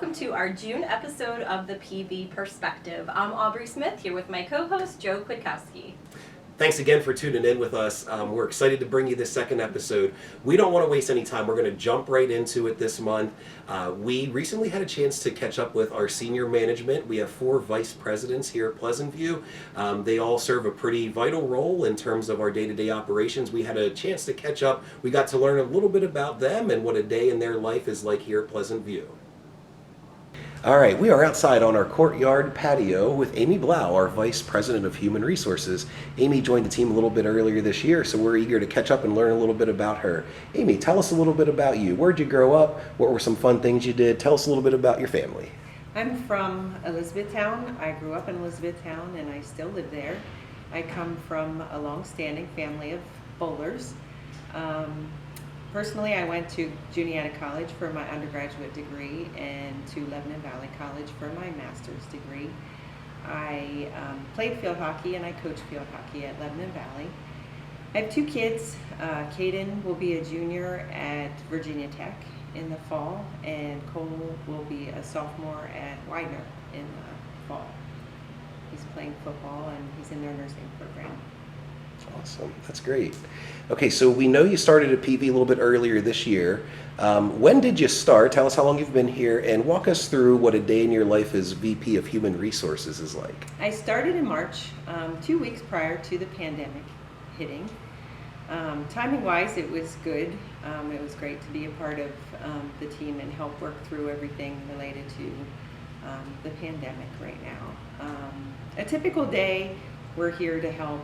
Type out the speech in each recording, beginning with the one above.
welcome to our June episode of the PV Perspective. I'm Aubrey Smith here with my co-host Joe Kwiatkowski. Thanks again for tuning in with us. We're excited to bring you this second episode. We don't want to waste any time. We're going to jump right into it this month. We recently had a chance to catch up with our senior management. We have 4 vice presidents here at Pleasant View. They all serve a pretty vital role in terms of our day-to-day operations. We had a chance to catch up. We got to learn a little bit about them and what a day in their life is like here at Pleasant View. All right, we are outside on our courtyard patio with Amy Blough, our Vice President of Human Resources. Amy joined the team a little bit earlier this year, so we're eager to catch up and learn a little bit about her. Amy, tell us a little bit about you. Where'd you grow up? What were some fun things you did? Tell us a little bit about your family. I'm from Elizabethtown. I grew up in Elizabethtown and I still live there. I come from a long-standing family of bowlers. Personally, I went to Juniata College for my undergraduate degree and to Lebanon Valley College for my master's degree. I played field hockey and I coached field hockey at Lebanon Valley. I have 2 kids. Kane will be a junior at Virginia Tech in the fall, and Cole will be a sophomore at Widener in the fall. He's playing football and he's in their nursing program. Awesome. That's great. Okay, so we know you started at PV a little bit earlier this year. When did you start? Tell us how long you've been here and walk us through what a day in your life as VP of Human Resources is like. I started in March, 2 weeks prior to the pandemic hitting. Timing-wise, it was good. It was great to be a part of the team and help work through everything related to the pandemic right now. A typical day, we're here to help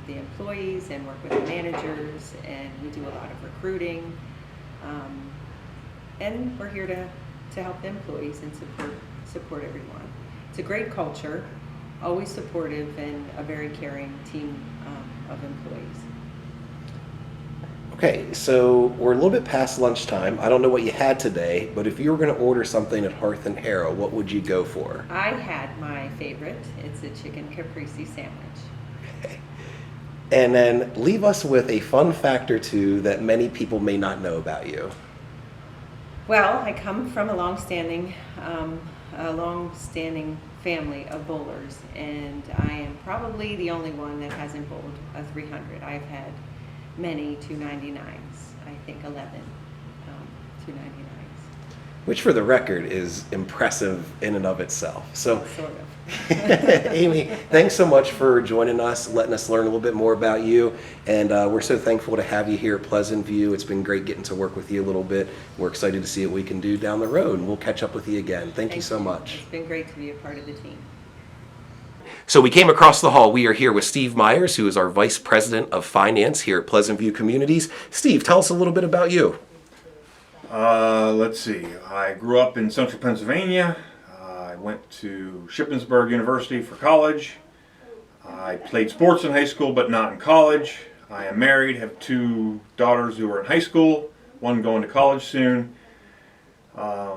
the employees and work with the managers, and we do a lot of recruiting, and we're here to help the employees and support everyone. It's a great culture, always supportive, and a very caring team of employees. Okay, so we're a little bit past lunchtime. I don't know what you had today, but if you were going to order something at Hearth and Harrow, what would you go for? I had my favorite. It's a chicken caprese sandwich. Okay. And then leave us with a fun fact or two that many people may not know about you. Well, I come from a long-standing family of bowlers, and I am probably the only one that hasn't bowled a 300. I've had many 299s, I think 11 299s. Which for the record is impressive in and of itself. So, sort of. Amy, thanks so much for joining us, letting us learn a little bit more about you. And we're so thankful to have you here at Pleasant View. It's been great getting to work with you a little bit. We're excited to see what we can do down the road, and we'll catch up with you again. Thank you so much. It's been great to be a part of the team. So we came across the hall. We are here with Steve Myers, who is our Vice President of Finance here at Pleasant View Communities. Steve, tell us a little bit about you. Let's see. I grew up in central Pennsylvania. I went to Shippensburg University for college. I played sports in high school, but not in college. I am married, have 2 daughters who are in high school, one going to college soon. I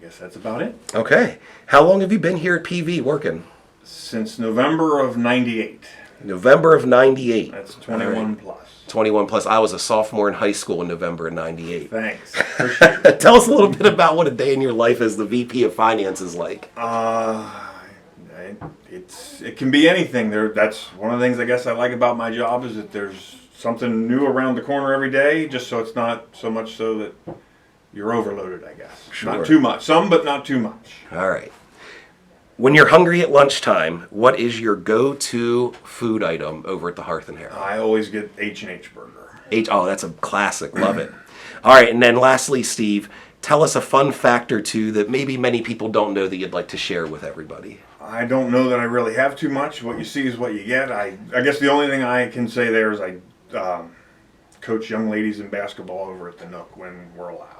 guess that's about it. Okay. How long have you been here at PV working? Since November of 98. November of 98. That's 21 plus. 21 plus. I was a sophomore in high school in November of 98. Thanks. Appreciate it. Tell us a little bit about what a day in your life as the VP of Finance is like. It can be anything. That's one of the things I guess I like about my job is that there's something new around the corner every day, just so it's not so much so that you're overloaded, I guess. Sure. Not too much. Some, but not too much. All right. When you're hungry at lunchtime, what is your go-to food item over at the Hearth and Harrow? I always get H&H Burger. Oh, that's a classic. Love it. All right, and then lastly, Steve, tell us a fun fact or two that maybe many people don't know that you'd like to share with everybody. I don't know that I really have too much. What you see is what you get. I guess the only thing I can say there is I coach young ladies in basketball over at the Nook when we're allowed.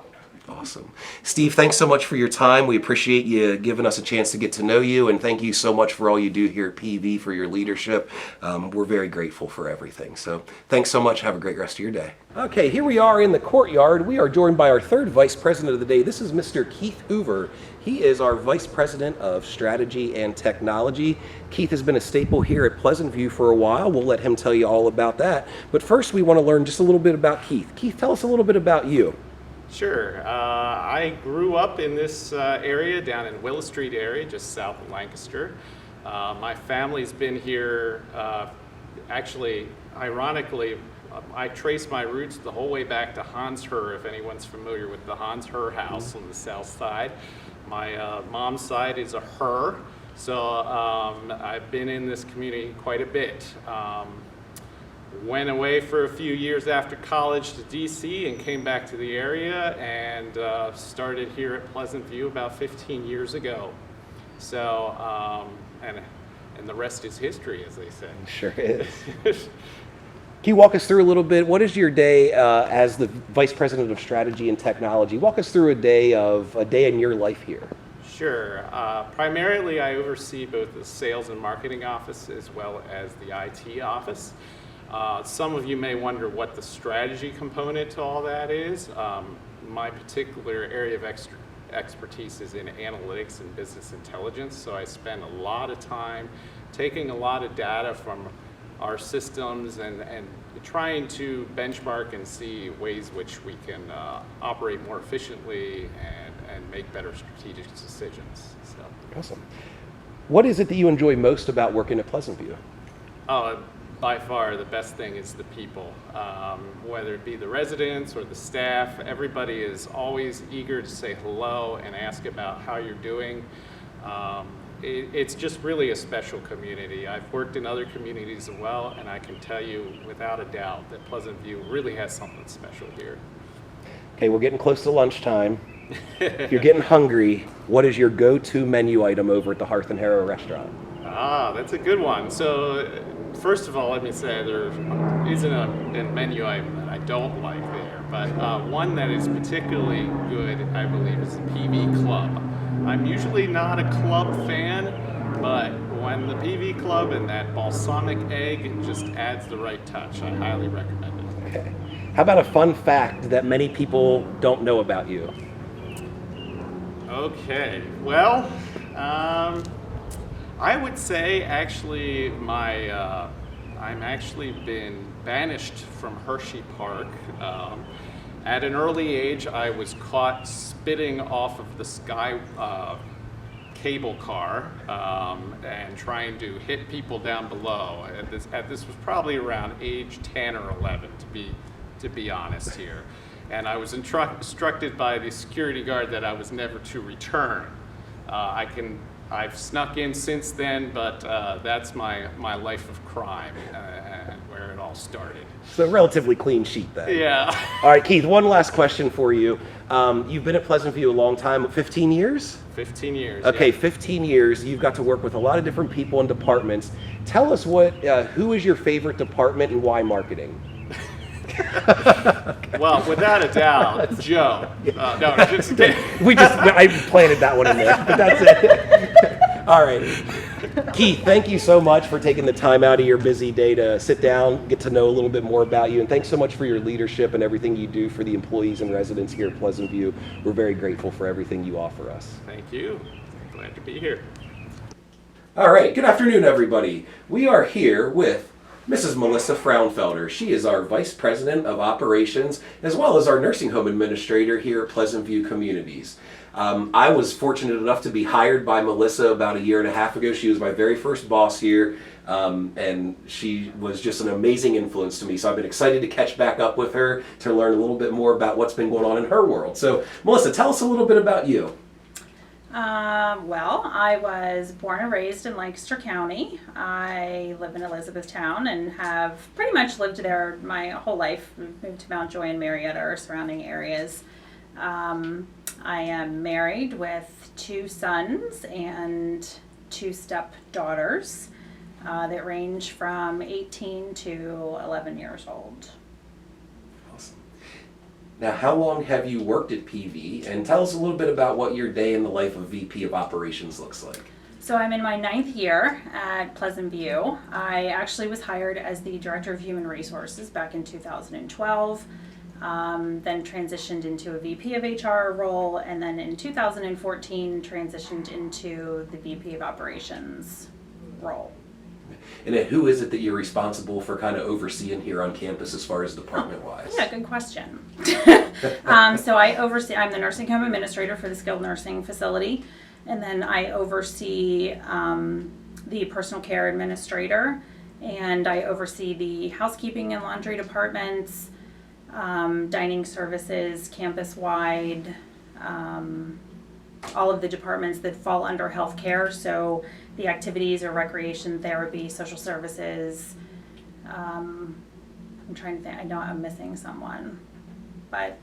Awesome. Steve, thanks so much for your time. We appreciate you giving us a chance to get to know you, and thank you so much for all you do here at PV, for your leadership. We're very grateful for everything. So thanks so much. Have a great rest of your day. Okay, here we are in the courtyard. We are joined by our 3rd Vice President of the day. This is Mr. Keith Hoover. He is our Vice President of Strategy and Technology. Keith has been a staple here at Pleasant View for a while. We'll let him tell you all about that. But first, we want to learn just a little bit about Keith. Keith, tell us a little bit about you. Sure. I grew up in this area down in Willow Street area, just south of Lancaster. My family's been here, actually, ironically, I trace my roots the whole way back to Hans Herr, if anyone's familiar with the Hans Herr house on the south side. My mom's side is a Herr, so I've been in this community quite a bit. Went away for a few years after college to DC and came back to the area and started here at Pleasant View about 15 years ago. So, and the rest is history, as they say. Sure is. Can you walk us through a little bit? What is your day as the Vice President of Strategy and Technology? Walk us through a day in your life here. Sure. Primarily, I oversee both the sales and marketing office as well as the IT office. Some of you may wonder what the strategy component to all that is. My particular area of expertise is in analytics and business intelligence, so I spend a lot of time taking a lot of data from our systems and trying to benchmark and see ways which we can operate more efficiently and make better strategic decisions. So. Awesome. What is it that you enjoy most about working at Pleasant View? By far the best thing is the people, whether it be the residents or the staff. Everybody is always eager to say hello and ask about how you're doing. It's just really a special community. I've worked in other communities as well, and I can tell you without a doubt that Pleasant View really has something special here. Okay, we're getting close to lunchtime. If you're getting hungry, what is your go-to menu item over at the Hearth and Harrow restaurant? That's a good one. So, first of all, let me say there isn't a menu item that I don't like there, but one that is particularly good, I believe, is the PV Club. I'm usually not a club fan, but when the PV Club and that balsamic egg just adds the right touch, I highly recommend it. Okay. How about a fun fact that many people don't know about you? Okay, well, I would say actually I'm actually been banished from Hershey Park. At an early age, I was caught spitting off of the Sky cable car and trying to hit people down below. This was probably around age 10 or 11, to be honest here. And I was instructed by the security guard that I was never to return. I've snuck in since then, but that's my life of crime and where it all started. So relatively clean sheet then. Yeah. All right, Keith, one last question for you. You've been at Pleasant View a long time, 15 years? 15 years. Okay, yeah. 15 years. You've got to work with a lot of different people and departments. Tell us who is your favorite department and why marketing? Well, without a doubt, Joe. No, just kidding. I planted that one in there, but that's it. All right. Keith, thank you so much for taking the time out of your busy day to sit down, get to know a little bit more about you, and thanks so much for your leadership and everything you do for the employees and residents here at Pleasant View. We're very grateful for everything you offer us. Thank you. Glad to be here. All right, good afternoon, everybody. We are here with Mrs. Melissa Frownfelter. She is our Vice President of Operations, as well as our nursing home administrator here at Pleasant View Communities. I was fortunate enough to be hired by Melissa about 1.5 years ago. She was my very first boss here, and she was just an amazing influence to me. So I've been excited to catch back up with her to learn a little bit more about what's been going on in her world. So Melissa, tell us a little bit about you. Well, I was born and raised in Lancaster County. I live in Elizabethtown and have pretty much lived there my whole life. Moved to Mountjoy and Marietta or surrounding areas. I am married with 2 sons and 2 stepdaughters that range from 18 to 11 years old. Awesome. Now, how long have you worked at PV? And tell us a little bit about what your day in the life of VP of Operations looks like. So I'm in my 9th year at Pleasant View. I actually was hired as the Director of Human Resources back in 2012. Then transitioned into a VP of HR role, and then in 2014 transitioned into the VP of Operations role. And then who is it that you're responsible for kind of overseeing here on campus as far as department-wise? Yeah, good question. So I'm the nursing home administrator for the skilled nursing facility, and then I oversee the personal care administrator, and I oversee the housekeeping and laundry departments, dining services, campus-wide, all of the departments that fall under healthcare, so the activities or recreation, therapy, social services. I'm trying to think, I know I'm missing someone, but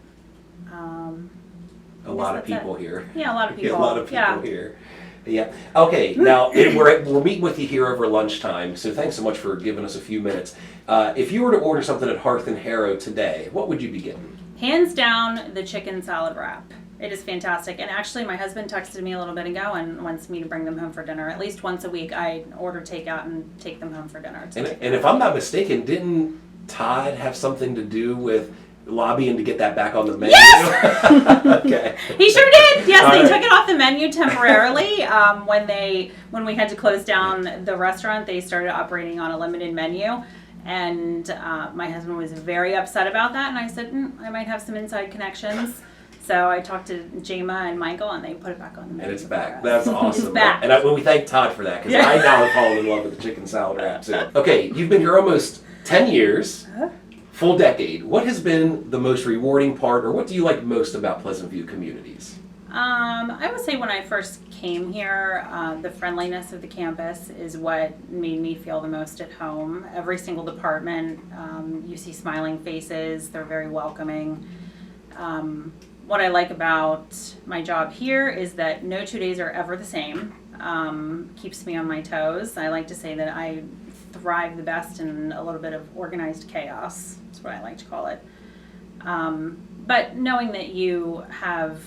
A lot of people here. Yeah, a lot of people. A lot of people here. Yeah. Okay. Now we're meeting with you here over lunchtime, so thanks so much for giving us a few minutes. If you were to order something at Hearth and Harrow today, what would you be getting? Hands down, the chicken salad wrap. It is fantastic. And actually, my husband texted me a little bit ago and wants me to bring them home for dinner. At least once a week, I order takeout and take them home for dinner. And if I'm not mistaken, didn't Todd have something to do with lobbying to get that back on the menu? Yes! Okay. He sure did. Yes, All they right. took it off the menu temporarily. When we had to close down the restaurant, they started operating on a limited menu. And my husband was very upset about that. And I said, I might have some inside connections. So I talked to Jema and Michael, and they put it back on the menu. And it's for back. us. That's awesome. It's back. And we thank Todd for that, because I now have fallen in love with the chicken salad wrap too. Okay, you've been here almost 10 years, full decade. What has been the most rewarding part, or what do you like most about Pleasant View Communities? I would say when I first came here, the friendliness of the campus is what made me feel the most at home. Every single department, you see smiling faces, they're very welcoming. What I like about my job here is that no 2 days are ever the same. Keeps me on my toes. I like to say that I thrive the best in a little bit of organized chaos. That's what I like to call it. But knowing that you have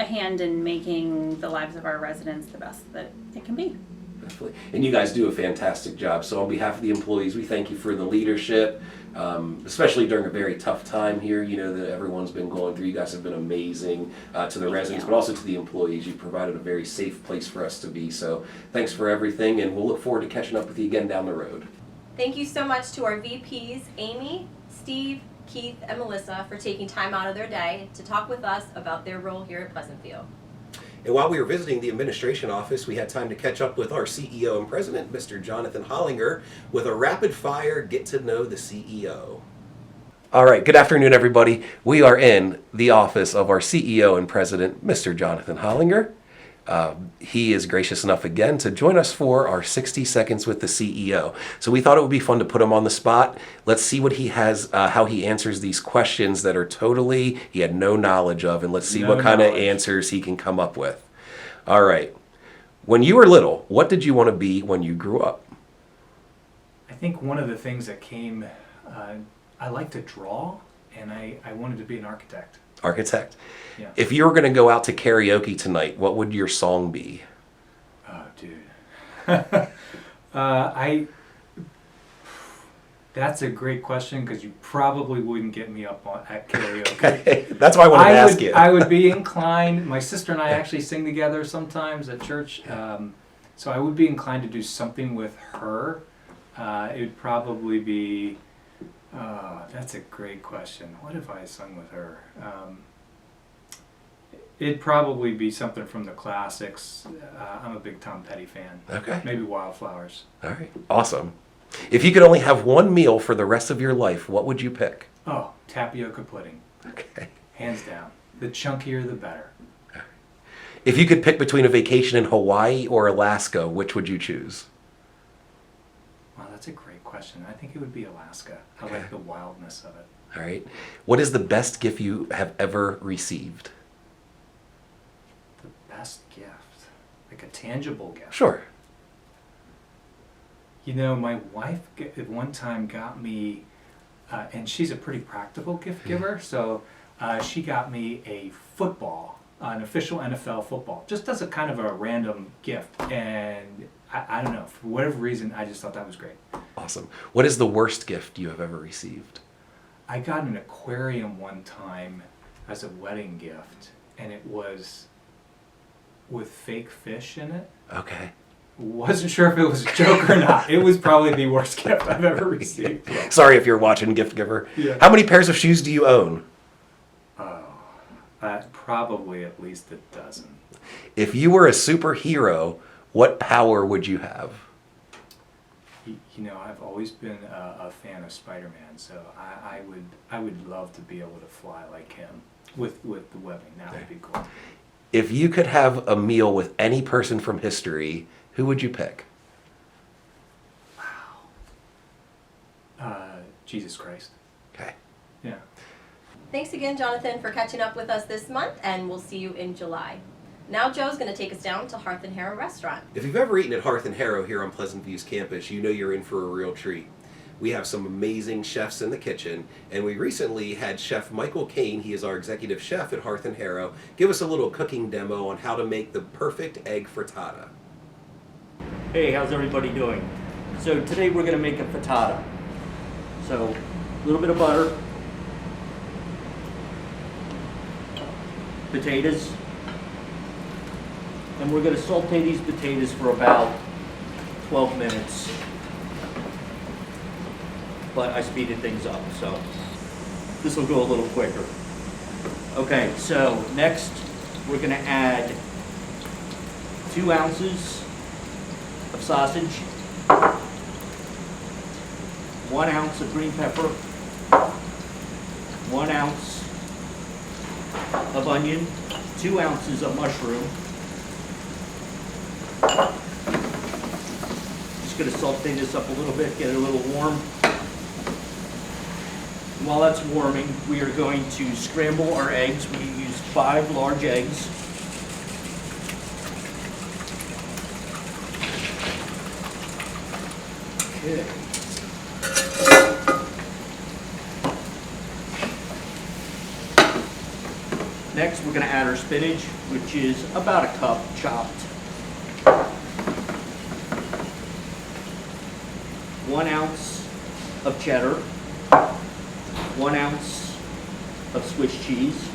a hand in making the lives of our residents the best that it can be. Definitely. And you guys do a fantastic job. So on behalf of the employees, we thank you for the leadership, especially during a very tough time here, that everyone's been going through. You guys have been amazing to the residents, but also to the employees. You've provided a very safe place for us to be. So thanks for everything, and we'll look forward to catching up with you again down the road. Thank you so much to our VPs, Amy, Steve, Keith, and Melissa, for taking time out of their day to talk with us about their role here at Pleasant View. And while we were visiting the administration office, we had time to catch up with our CEO and president, Mr. Jonathan Hollinger, with a rapid fire get to know the CEO. All right, good afternoon, everybody. We are in the office of our CEO and president, Mr. Jonathan Hollinger. He is gracious enough again to join us for our 60 Seconds with the CEO. So we thought it would be fun to put him on the spot. Let's see what he has, how he answers these questions that are he had no knowledge of, and let's see what kind of answers he can come up with. All right. When you were little, what did you want to be when you grew up? I think one of the things that came, I like to draw, and I wanted to be an architect. Architect. Yeah. If you were going to go out to karaoke tonight, what would your song be? Oh, dude. That's a great question, because you probably wouldn't get me up at karaoke. That's why I wanted to ask you. I would be inclined, my sister and I actually sing together sometimes at church, so I would be inclined to do something with her. It would probably be, that's a great question. What if I sung with her? It'd probably be something from the classics. I'm a big Tom Petty fan. Okay. Maybe Wildflowers. All right. Awesome. If you could only have one meal for the rest of your life, what would you pick? Oh, tapioca pudding. Okay. Hands down. The chunkier, the better. If you could pick between a vacation in Hawaii or Alaska, which would you choose? Wow, that's a great question. I think it would be Alaska. I like the wildness of it. All right. What is the best gift you have ever received? The best gift. Like a tangible gift. Sure. You know, my wife at one time got me, and she's a pretty practical gift giver, so she got me a football, an official NFL football, just as a kind of a random gift. And I don't know, for whatever reason, I just thought that was great. Awesome. What is the worst gift you have ever received? I got an aquarium one time as a wedding gift, and it was with fake fish in it. Okay. Wasn't sure if it was a joke or not. It was probably the worst gift I've ever received. Sorry if you're watching, gift giver. Yeah. How many pairs of shoes do you own? Probably at least a dozen. If you were a superhero, what power would you have? You know, I've always been a fan of Spider-Man, so I would love to be able to fly like him with the webbing. That would be cool. If you could have a meal with any person from history, who would you pick? Jesus Christ. Okay. Yeah. Thanks again, Jonathan, for catching up with us this month, and we'll see you in July. Now Joe's going to take us down to Hearth and Harrow Restaurant. If you've ever eaten at Hearth and Harrow here on Pleasant View's campus, you know you're in for a real treat. We have some amazing chefs in the kitchen, and we recently had Chef Michael Kane, he is our executive chef at Hearth and Harrow, give us a little cooking demo on how to make the perfect egg frittata. Hey, how's everybody doing? So today we're going to make a frittata. So a little bit of butter, potatoes, and we're going to saute these potatoes for about 12 minutes. But I speeded things up, so this will go a little quicker. Okay, so next we're going to add 2 ounces of sausage, 1 ounce of green pepper, 1 ounce of onion, 2 ounces of mushroom. Just going to saute this up a little bit, get it a little warm. And while that's warming, we are going to scramble our eggs. We use 5 large eggs. Okay. Next, we're going to add our spinach, which is about a cup chopped. 1 ounce of cheddar, 1 ounce of Swiss cheese,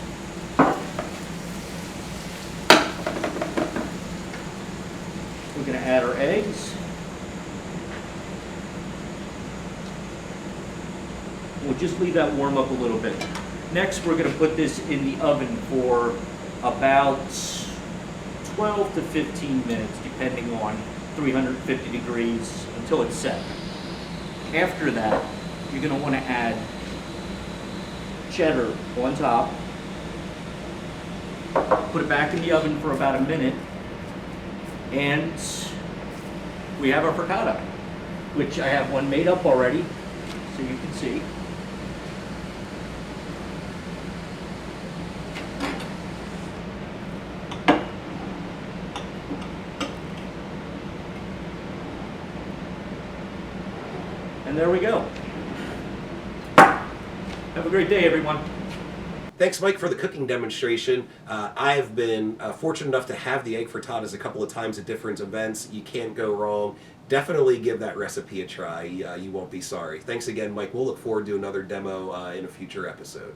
we're going to add our eggs. We'll just leave that warm up a little bit. Next, we're going to put this in the oven for about 12 to 15 minutes, depending on 350 degrees, until it's set. After that, you're going to want to add cheddar on top. Put it back in the oven for about a minute, and we have our frittata, which I have one made up already, so you can see. And there we go. Have a great day, everyone. Thanks, Mike, for the cooking demonstration. I've been fortunate enough to have the egg frittatas a couple of times at different events. You can't go wrong. Definitely give that recipe a try. You won't be sorry. Thanks again, Mike. We'll look forward to another demo in a future episode.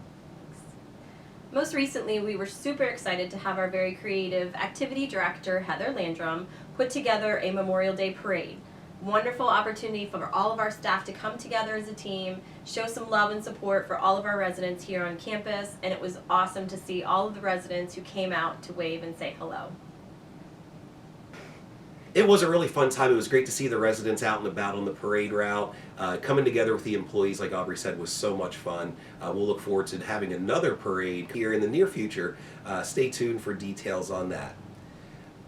Most recently, we were super excited to have our very creative activity director, Heather Landrum, put together a Memorial Day parade. Wonderful opportunity for all of our staff to come together as a team, show some love and support for all of our residents here on campus, and it was awesome to see all of the residents who came out to wave and say hello. It was a really fun time. It was great to see the residents out and about on the parade route. Coming together with the employees, like Aubrey said, was so much fun. We'll look forward to having another parade here in the near future. Stay tuned for details on that.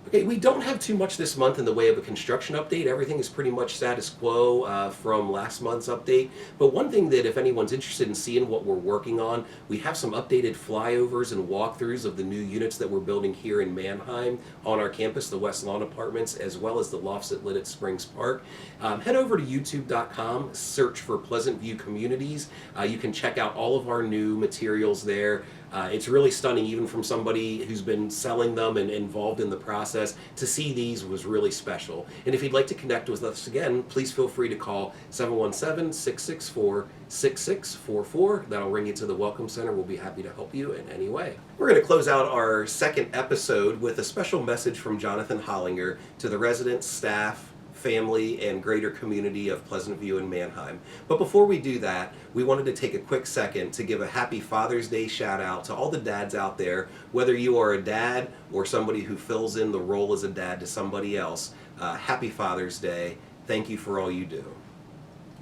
Okay, we don't have too much this month in the way of a construction update. Everything is pretty much status quo from last month's update. But one thing that if anyone's interested in seeing what we're working on, we have some updated flyovers and walkthroughs of the new units that we're building here in Mannheim on our campus, the West Lawn Apartments, as well as the lofts at Lidditz Springs Park. Head over to youtube.com, search for Pleasant View Communities. You can check out all of our new materials there. It's really stunning, even from somebody who's been selling them and involved in the process. To see these was really special. And if you'd like to connect with us again, please feel free to call 717-664-6644. That'll ring you to the Welcome Center. We'll be happy to help you in any way. We're going to close out our second episode with a special message from Jonathan Hollinger to the residents, staff, family, and greater community of Pleasant View and Manheim. But before we do that, we wanted to take a quick second to give a happy Father's Day shout out to all the dads out there, whether you are a dad or somebody who fills in the role as a dad to somebody else. Happy Father's Day. Thank you for all you do.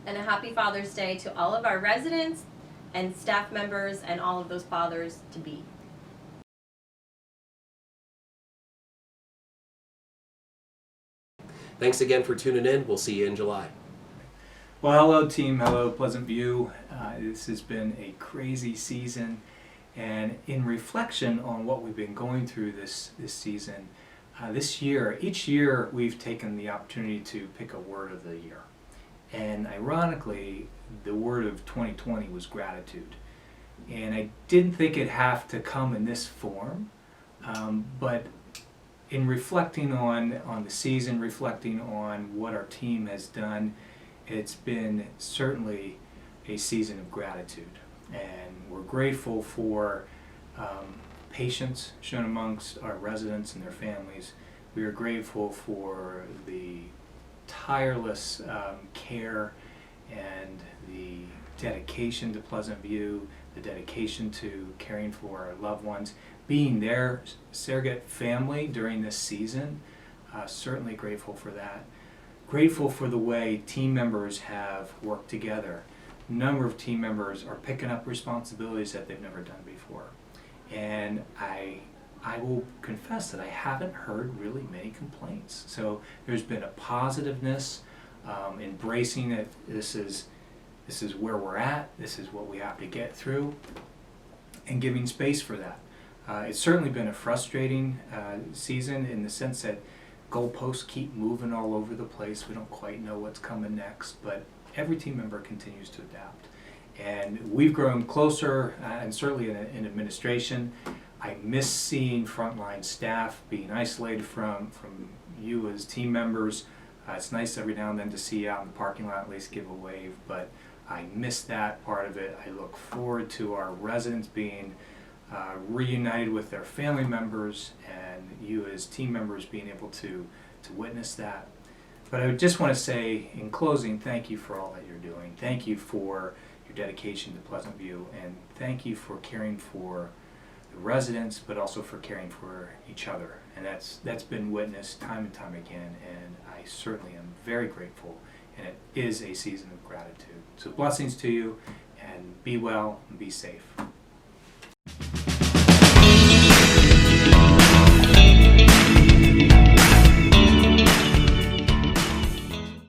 And a happy Father's Day to all of our residents and staff members and all of those fathers to be. Thanks again for tuning in. We'll see you in July. Well, hello team, hello Pleasant View. This has been a crazy season, and in reflection on what we've been going through this season, this year, each year we've taken the opportunity to pick a word of the year. And ironically, the word of 2020 was gratitude. And I didn't think it'd have to come in this form, but in reflecting on the season, reflecting on what our team has done, it's been certainly a season of gratitude. And we're grateful for patience shown amongst our residents and their families. We are grateful for the tireless care and the dedication to Pleasant View, the dedication to caring for our loved ones, being their surrogate family during this season. Certainly grateful for that. Grateful for the way team members have worked together. A number of team members are picking up responsibilities that they've never done before. And I will confess that I haven't heard really many complaints. So there's been a positiveness, embracing that this is where we're at, this is what we have to get through, and giving space for that. It's certainly been a frustrating season in the sense that goalposts keep moving all over the place. We don't quite know what's coming next, but every team member continues to adapt. And we've grown closer, and certainly in administration. I miss seeing frontline staff being isolated from you as team members. It's nice every now and then to see you out in the parking lot, at least give a wave, but I miss that part of it. I look forward to our residents being reunited with their family members, and you as team members being able to witness that. But I just want to say in closing, thank you for all that you're doing. Thank you for your dedication to Pleasant View, and thank you for caring for the residents, but also for caring for each other. And that's been witnessed time and time again, and I certainly am very grateful, and it is a season of gratitude. So blessings to you, and be well and be safe.